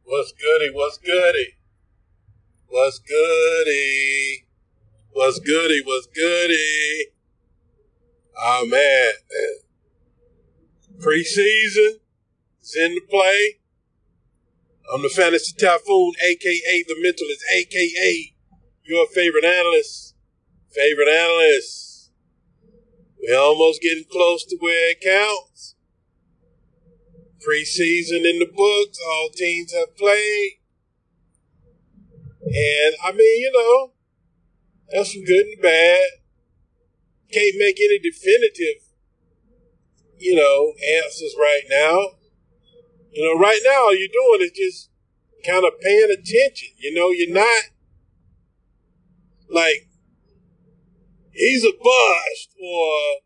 What's goody? What's goody? What's goody? What's goody? What's goody? Oh man, preseason is in the play. I'm the Fantasy Typhoon, aka the Mentalist, aka your favorite analyst. We're almost getting close to where it counts. Preseason in the books, all teams have played. And I mean, that's some good and bad. Can't make any definitive, answers right now. Right now all you're doing is just kind of paying attention. You're not like he's a bust or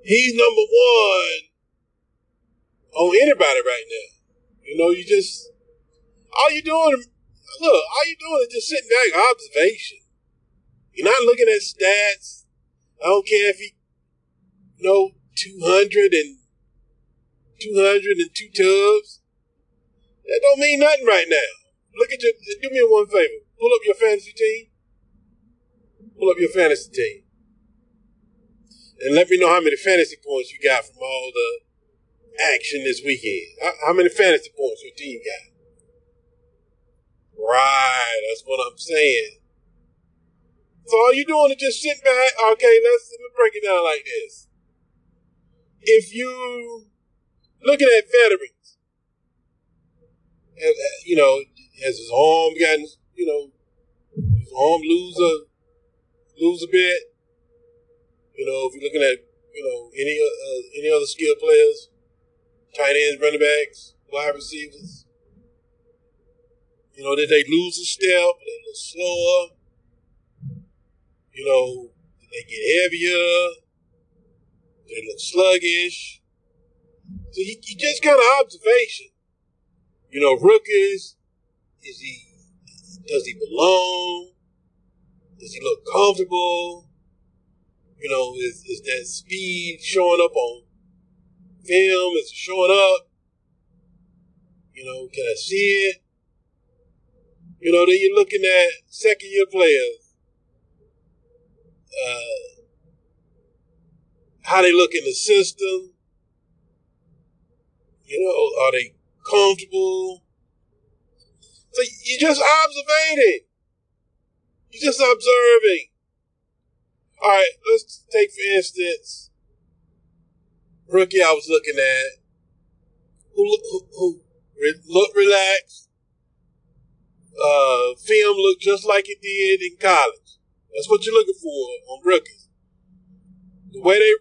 he's number one on anybody right now. All you're doing is just sitting back, observation. You're not looking at stats. I don't care if he 202 tubs. That don't mean nothing right now. Do me one favor. Pull up your fantasy team. And let me know how many fantasy points you got from all the action this weekend. How many fantasy points your team got? Right, that's what I'm saying. So all you're doing is just sitting back. Okay, let me break it down like this. If you looking at veterans, has his arm gotten, his arm lose a bit. If you're looking at, any other skill players, tight ends, running backs, wide receivers, did they lose a step? They look slower. Did they get heavier? They look sluggish. So you just kind of observation. Rookies, does he belong? Does he look comfortable? Is that speed showing up on film? Is it showing up? Can I see it? Then you're looking at second year players. How they look in the system. Are they comfortable? So you're just observing. You're just observing. All right, let's take, for instance, rookie I was looking at who looked relaxed. Film looked just like it did in college. That's what you're looking for on rookies. The way they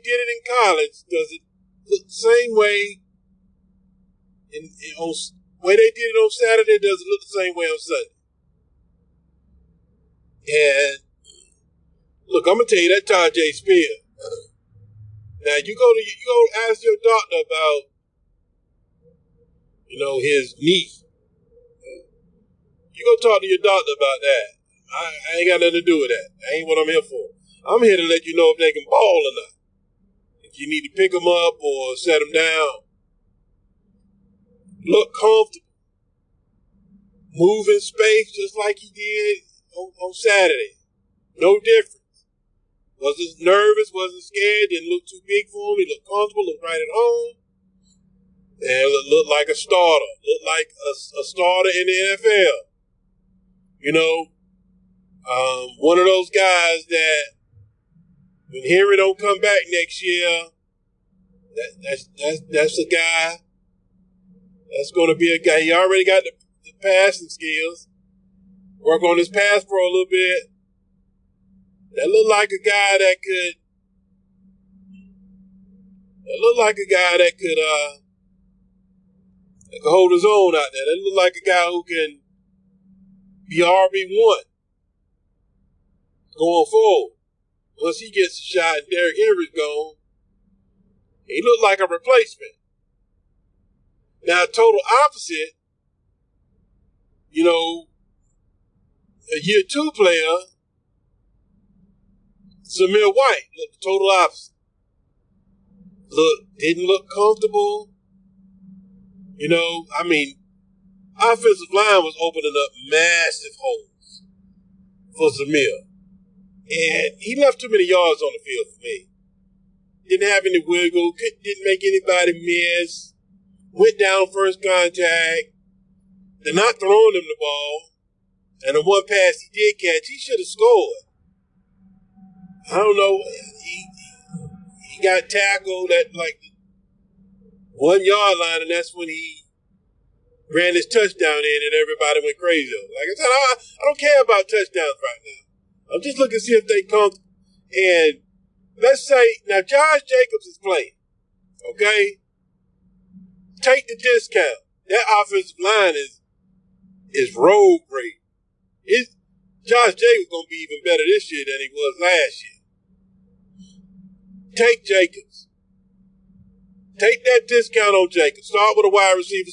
did it in college, does it look the same way? Way they did it on Saturday, does it look the same way on Sunday? And look, I'm gonna tell you that Tajay Spears. Now you go ask your doctor about, his knee. You go talk to your doctor about that. I ain't got nothing to do with that. That ain't what I'm here for. I'm here to let you know if they can ball or not. If you need to pick them up or set them down. Look comfortable. Move in space just like he did on Saturday. No difference. Wasn't nervous, wasn't scared, didn't look too big for him. He looked comfortable, looked right at home. And looked like a starter. Looked like a starter in the NFL. One of those guys that when Henry don't come back next year, that's a guy. That's going to be a guy. He already got the passing skills. Work on his pass pro a little bit. That looked like a guy that could. That could hold his own out there. That looked like a guy who can be RB1 going forward. Once he gets a shot and Derrick Henry's gone, he looked like a replacement. Now, total opposite, a year two player, Zamir White, looked the total opposite. Didn't look comfortable. You know, I mean, offensive line was opening up massive holes for Zamir. And he left too many yards on the field for me. Didn't have any wiggle, didn't make anybody miss, went down first contact. They're not throwing him the ball. And the one pass he did catch, he should have scored. I don't know. He got tackled at like the 1 yard line, and that's when he ran his touchdown in, and everybody went crazy. Like I said, I don't care about touchdowns right now. I'm just looking to see if they come. And let's say, now Josh Jacobs is playing, okay? Take the discount. That offensive line is road great. Josh Jacobs going to be even better this year than he was last year. Take Jacobs. Take that discount on Jacobs. Start with a wide receiver.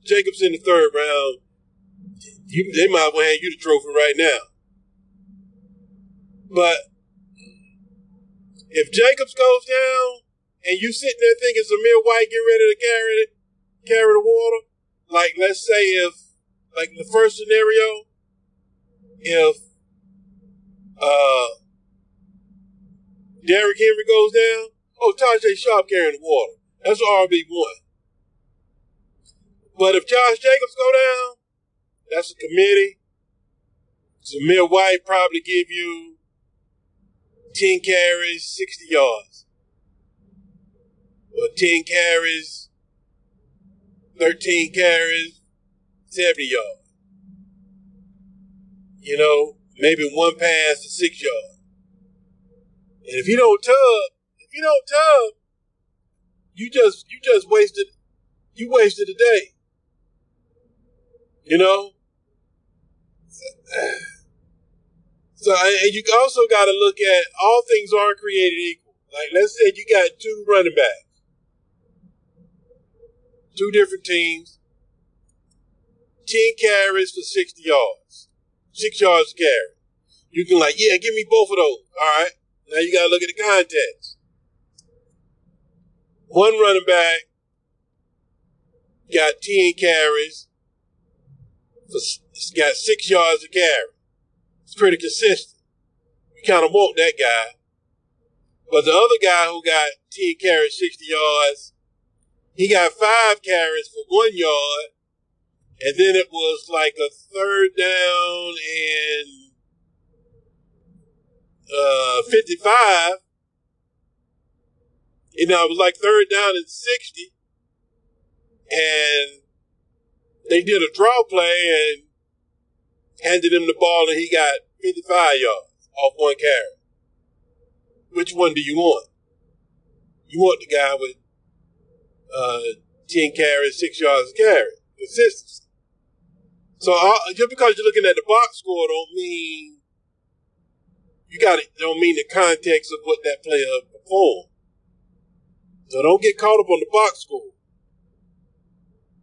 Jacobs in the third round. They might as well hand you the trophy right now. But if Jacobs goes down and you sitting there thinking Zamir White getting ready to carry the water, like let's say if, like in the first scenario, if Derrick Henry goes down, Tajay Sharp carrying the water. That's RB1. But if Josh Jacobs go down, that's a committee. Zamir White probably give you 10 carries, 60 yards. Or 10 carries, 13 carries, 70 yards. You know, maybe one pass for 6 yards. And if you don't tub, you just wasted a day. You know? So, and you also got to look at all things aren't created equal. Like, let's say you got 2 running backs. 2 different teams. 10 carries for 60 yards. 6 yards a carry. You can give me both of those. All right. Now you got to look at the context. One running back got 10 carries. It's got 6 yards a carry. It's pretty consistent. You kind of want that guy. But the other guy who got 10 carries, 60 yards, he got 5 carries for 1 yard. And then it was like a third down and 55. You know, it was like third down and 60. And they did a draw play and handed him the ball, and he got 55 yards off 1 carry. Which one do you want? You want the guy with 10 carries, 6 yards a carry. Consistency. So just because you're looking at the box score don't mean the context of what that player performed. So don't get caught up on the box score.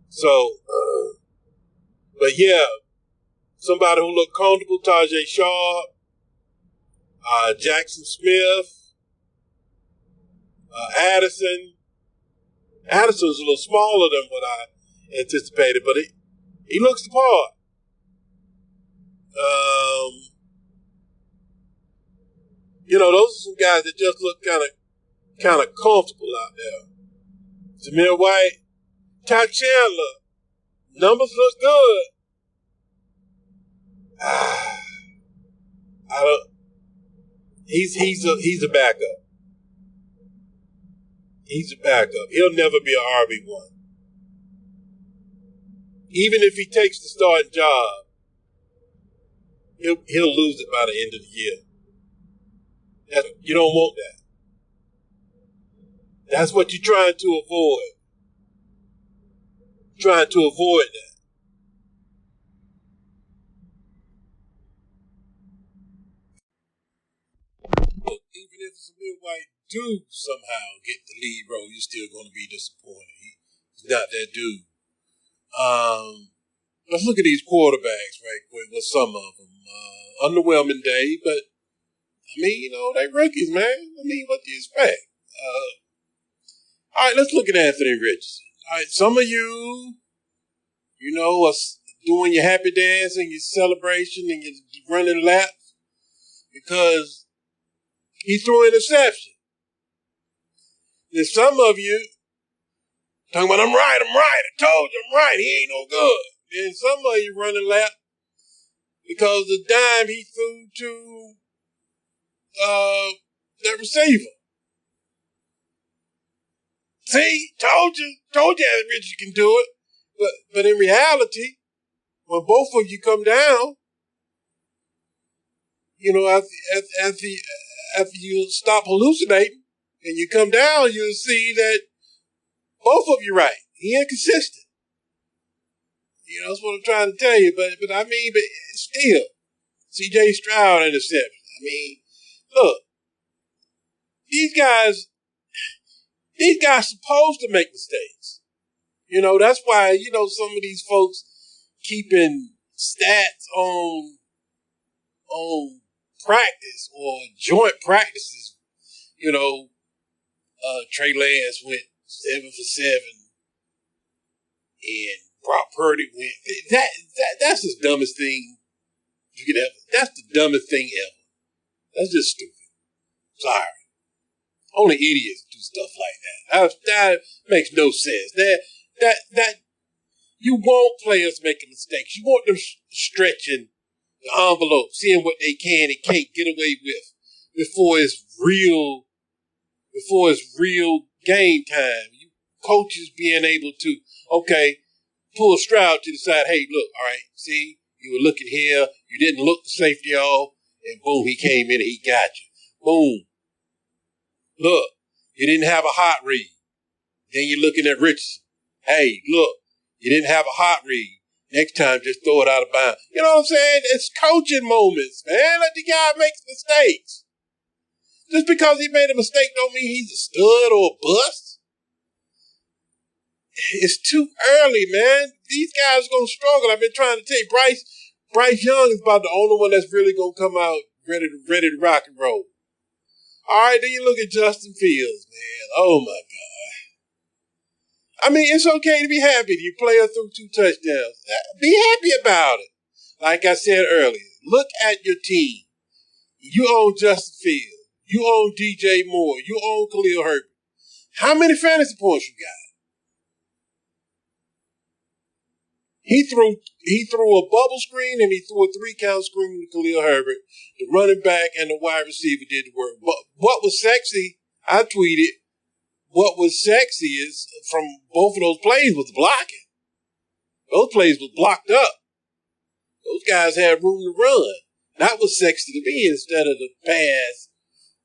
So, but yeah, somebody who looked comfortable, Tajay Sharp, Jackson Smith, Addison. Addison's a little smaller than what I anticipated, but he looks the part. Those are some guys that just look kind of comfortable out there. Zamir White, Ty Chandler, numbers look good. He's a backup. He's a backup. He'll never be an RB1. Even if he takes the starting job, he'll lose it by the end of the year. You don't want that. That's what you're trying to avoid. Trying to avoid that. Look, even if Zamir White do somehow get the lead role, you're still going to be disappointed. He's not that dude. Let's look at these quarterbacks right quick with some of them. Underwhelming day, but I mean, they rookies, man. I mean, what do you expect? All right, let's look at Anthony Richardson. All right, some of you, are doing your happy dance and your celebration and your running laps because he threw an interception. There's some of you talking about, I'm right, I told you I'm right, he ain't no good. Then some of you running lap because the dime he threw to that receiver. See, told you Alan Richards can do it. But in reality, when both of you come down, after you stop hallucinating and you come down, you'll see that both of you right. He inconsistent. That's what I'm trying to tell you. But still, C.J. Stroud interception. Look, these guys supposed to make mistakes. That's why, some of these folks keeping stats on practice or joint practices. Trey Lance went 7 for 7 and Brock Purdy went. That's the dumbest thing you could ever. That's the dumbest thing ever. That's just stupid. Sorry. Only idiots do stuff like that. That makes no sense. That you want players making mistakes. You want them stretching the envelope, seeing what they can and can't get away with before it's real game time. You coaches being able to, pull Stroud to the side. Hey, look, all right, see, you were looking here, you didn't look the safety off, and boom, he came in and he got you. Boom. Look, you didn't have a hot read. Then you're looking at Richardson. Hey, look, you didn't have a hot read. Next time, just throw it out of bounds. You know what I'm saying? It's coaching moments, man. Let the guy make mistakes. Just because he made a mistake don't mean he's a stud or a bust. It's too early, man. These guys are going to struggle. I've been trying to tell you, Bryce Young is about the only one that's really going to come out ready to rock and roll. All right, then you look at Justin Fields, man. Oh, my God. It's okay to be happy. You play her through 2 touchdowns. Be happy about it. Like I said earlier, look at your team. You own Justin Fields. You own DJ Moore. You own Khalil Herbert. How many fantasy points you got? He threw a bubble screen and he threw a 3-count screen to Khalil Herbert. The running back and the wide receiver did the work. But what was sexy, I tweeted, what was sexy is from both of those plays was blocking. Those plays was blocked up. Those guys had room to run. That was sexy to me instead of the pass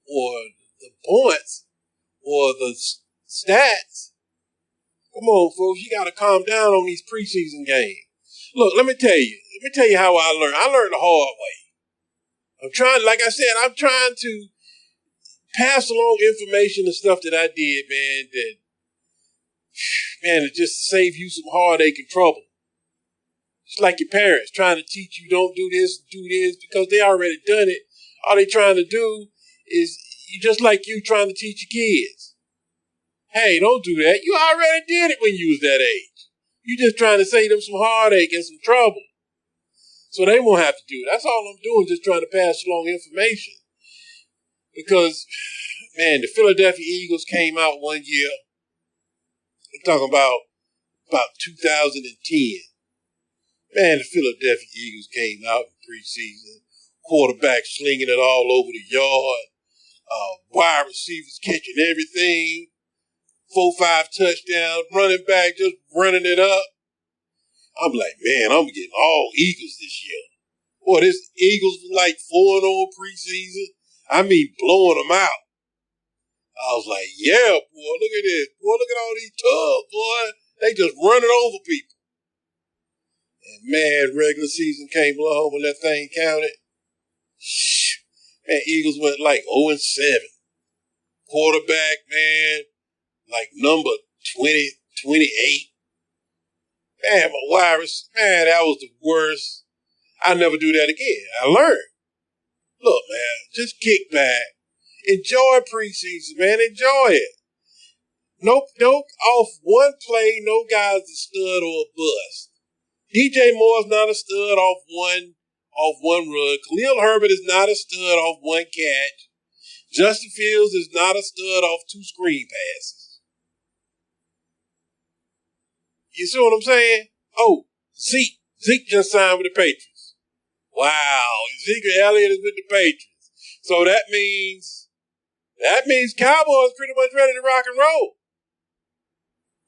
or the points or the stats. Come on, folks. You got to calm down on these preseason games. Look, let me tell you how I learned. I learned the hard way. I'm trying to pass along information and stuff that I did, man, it just save you some heartache and trouble. It's like your parents trying to teach you don't do this, because they already done it. All they trying to do is, just like you trying to teach your kids. Hey, don't do that. You already did it when you was that age. You just trying to save them some heartache and some trouble. So they won't have to do it. That's all I'm doing, just trying to pass along information. Because, man, the Philadelphia Eagles came out one year. I'm talking about 2010. Man, the Philadelphia Eagles came out in preseason. Quarterback slinging it all over the yard. Wide receivers catching everything. 4-5 touchdowns. Running back just running it up. I'm like, man, I'm getting all Eagles this year. Boy, this Eagles was like 4-0 preseason. Blowing them out. I was like, yeah, boy, look at this. Boy, look at all these tubs, boy. They just running over people. And man, regular season came along when that thing counted. Man, Eagles went like 0-7. Quarterback, man, like number 20, 28. Man, my wide receiver, man, that was the worst. I'll never do that again. I learned. Look, man, just kick back. Enjoy preseason, man. Enjoy it. Nope. Off one play, no guy's a stud or a bust. DJ Moore's not a stud off one run. Khalil Herbert is not a stud off one catch. Justin Fields is not a stud off 2 screen passes. You see what I'm saying? Oh, Zeke just signed with the Patriots. Wow, Ezekiel Elliott is with the Patriots. So that means Cowboys pretty much ready to rock and roll.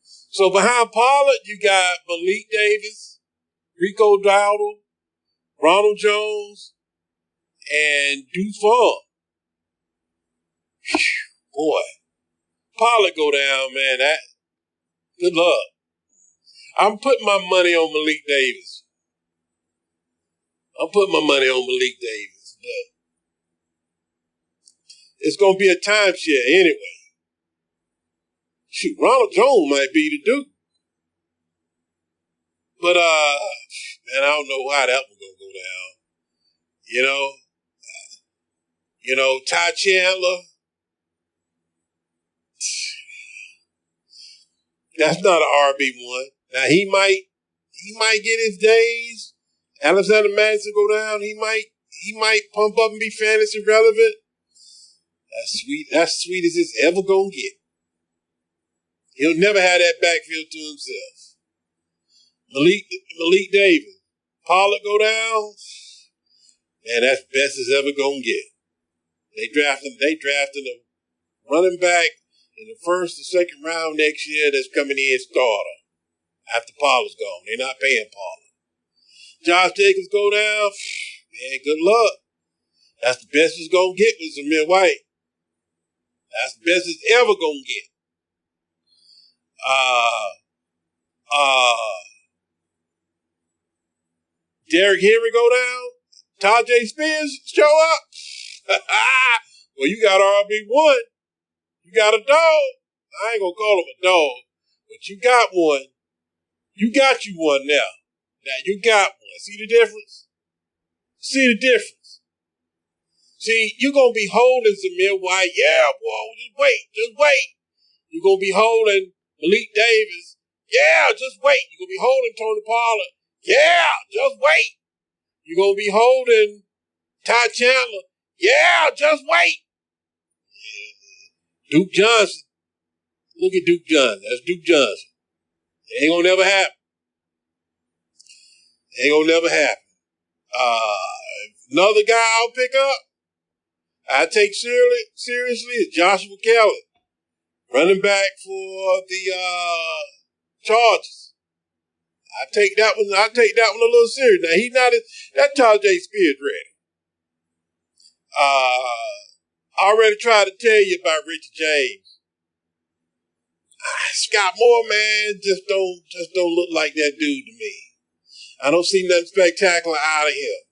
So behind Pollard, you got Malik Davis, Rico Dowdle, Ronald Jones, and Deuce Vaughn. Boy, Pollard go down, man. Good luck. I'm putting my money on Malik Davis. But it's going to be a timeshare anyway. Shoot, Ronald Jones might be the dude. But, man, I don't know how that one's going to go down. Ty Chandler. That's not an RB1. Now, he might get his days. Alexander Madison go down. He might pump up and be fantasy relevant. That's sweet as it's ever going to get. He'll never have that backfield to himself. Malik Davis. Pollard go down. Man, that's best as ever going to get. They drafted a running back in the first or second round next year that's coming in starter after Pollard's gone. They're not paying Pollard. Josh Jacobs go down. Man, good luck. That's the best it's going to get with Zamir White. That's the best it's ever going to get. Derrick Henry go down. Tajay Spears show up. Well, you got RB1. You got a dog. I ain't going to call him a dog, but you got one. You got you one now. Now you got one. See the difference? See, you're going to be holding Zamir White. Yeah, boy, just wait. You're going to be holding Malik Davis. Yeah, just wait. You're going to be holding Tony Pollard. Yeah, just wait. You're going to be holding Ty Chandler. Yeah, just wait. Duke Johnson. Look at Duke Johnson. That's Duke Johnson. It ain't going to never happen. Another guy I'll pick up, I take seriously is Joshua Kelly, running back for the Chargers. I take that one a little serious. Now he's not that Tajay Spears ready. I already tried to tell you about Richard James. Scott Moore, man, just don't look like that dude to me. I don't see nothing spectacular out of him.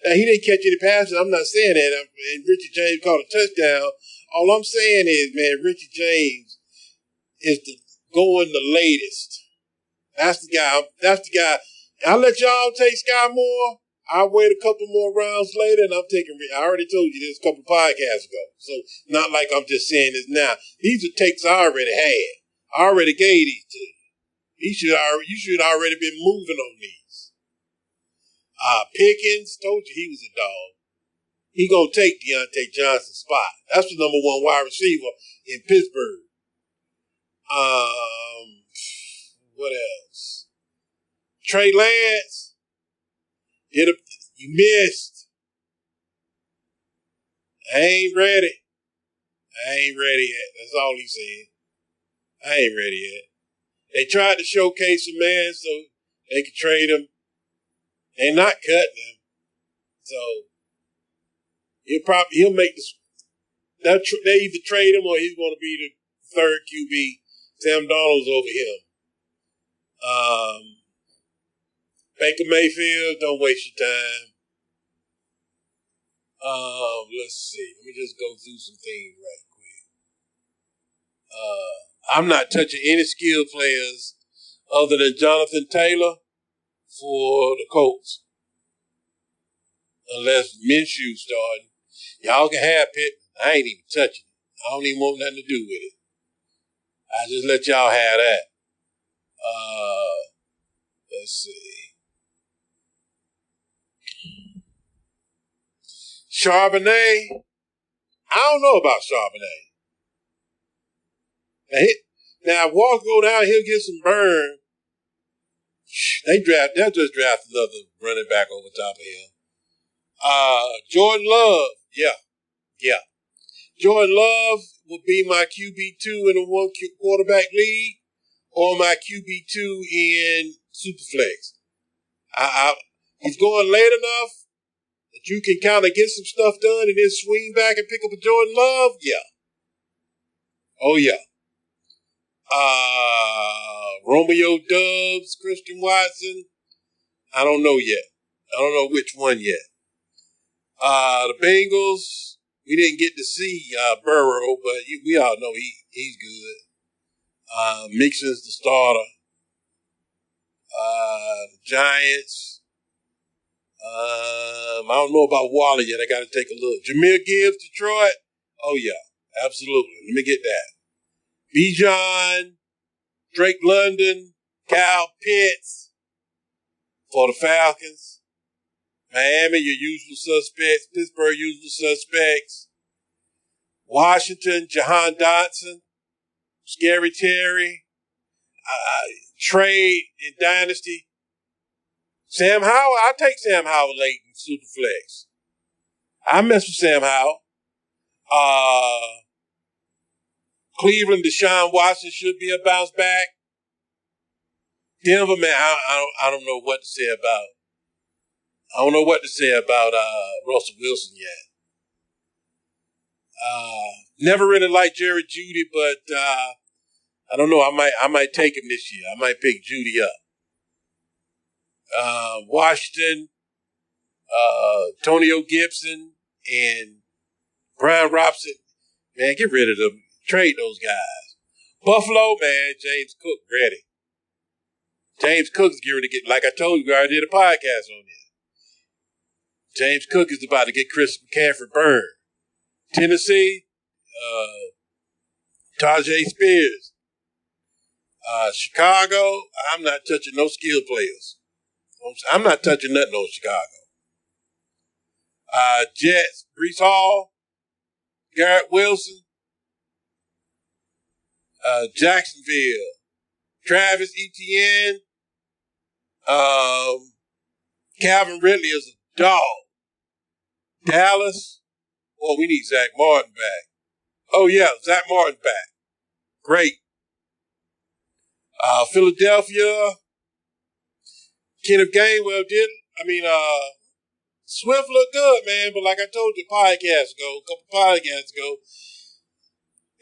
Now, he didn't catch any passes. I'm not saying that. And Richard James caught a touchdown. All I'm saying is, man, Richard James is going the latest. That's the guy. I'll let y'all take Scott Moore. I'll wait a couple more rounds later, and I already told you this a couple podcasts ago. So, not like I'm just saying this now. These are takes I already had. I already gave these to you. You should already been moving on these. Pickens, told you he was a dog. He gonna take Deontay Johnson's spot. That's the number one wide receiver in Pittsburgh. What else? Trey Lance. You missed. I ain't ready yet. That's all he's saying. I ain't ready yet. They tried to showcase a man so they could trade him. They're not cutting him. So he'll make this. They either trade him or he's going to be the third QB. Sam Darnold's over him. Baker Mayfield, don't waste your time. Let's see. Let me just go through some things right quick. I'm not touching any skill players other than Jonathan Taylor for the Colts. Unless Minshew starting. Y'all can have Pitt. I ain't even touching it. I don't even want nothing to do with it. I just let y'all have that. Let's see. Charbonnet. I don't know about Charbonnet. Now, if Walker go down, he'll get some burn. They'll just draft another running back over top of him. Jordan Love. Yeah. Jordan Love will be my QB2 in a one quarterback league or my QB2 in Superflex. He's going late enough that you can kind of get some stuff done and then swing back and pick up a Jordan Love. Yeah. Oh, yeah. Romeo Doubs, Christian Watson. I don't know yet. I don't know which one yet. The Bengals, we didn't get to see Burrow, but we all know he's good. Mixon's the starter. The Giants. I don't know about Waller yet. I got to take a look. Jahmyr Gibbs, Detroit. Oh, yeah. Absolutely. Let me get that. Bijan, Drake London, Kyle Pitts for the Falcons. Miami, your usual suspects. Pittsburgh, usual suspects. Washington, Jahan Dotson, Scary Terry, trade in Dynasty. Sam Howell, I'll take Sam Howell late in Superflex. I mess with Sam Howell. Cleveland, Deshaun Watson should be a bounce back. Denver, man, I don't know what to say about. I don't know what to say about Russell Wilson yet. Never really liked Jerry Jeudy, but I don't know. I might take him this year. I might pick Jeudy up. Washington, Antonio Gibson, and Brian Robson. Man, get rid of them. Trade those guys. Buffalo, man, James Cook ready. James Cook's getting ready to get, like I told you, we already did a podcast on this. James Cook is about to get Chris McCaffrey burned. Tennessee, Tajay Spears. Chicago, I'm not touching no skill players. I'm not touching nothing on Chicago. Jets, Breece Hall, Garrett Wilson. Jacksonville, Travis Etienne. Calvin Ridley is a dog. Dallas, we need Zach Martin back. Oh, yeah, Zach Martin back. Great. Philadelphia, Kenneth Gainwell Swift looked good, man, but like I told you a couple podcasts ago,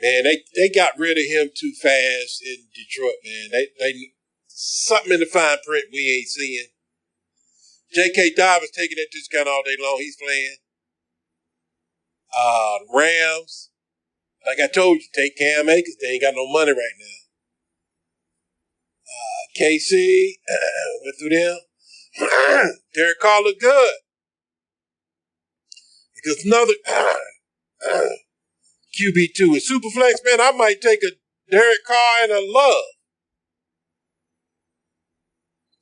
man, they got rid of him too fast in Detroit, man. They something in the fine print we ain't seeing. J.K. Dobbins taking that discount all day long. He's playing. Rams, like I told you, take Cam Akers. They ain't got no money right now. KC, went through them. Derek Carr looked good. Because another QB2 in Superflex, man, I might take a Derek Carr and a Love.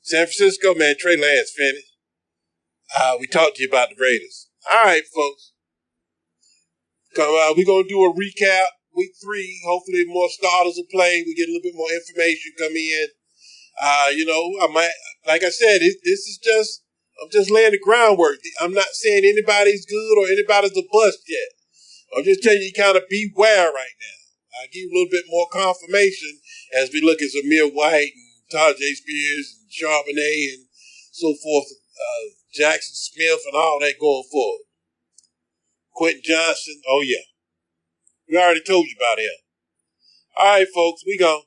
San Francisco, man, Trey Lance finished. We talked to you about the Raiders. All right, folks. We're going to do a recap. Week 3, hopefully more starters will play. We get a little bit more information come in. I might, like I said, I'm just laying the groundwork. I'm not saying anybody's good or anybody's a bust yet. I'm just telling you kind of beware right now. I'll give you a little bit more confirmation as we look at Zamir White and Tajay Spears and Charbonnet and so forth, Jackson Smith and all that going forward. Quentin Johnson, oh yeah. We already told you about him. All right, folks, we gone.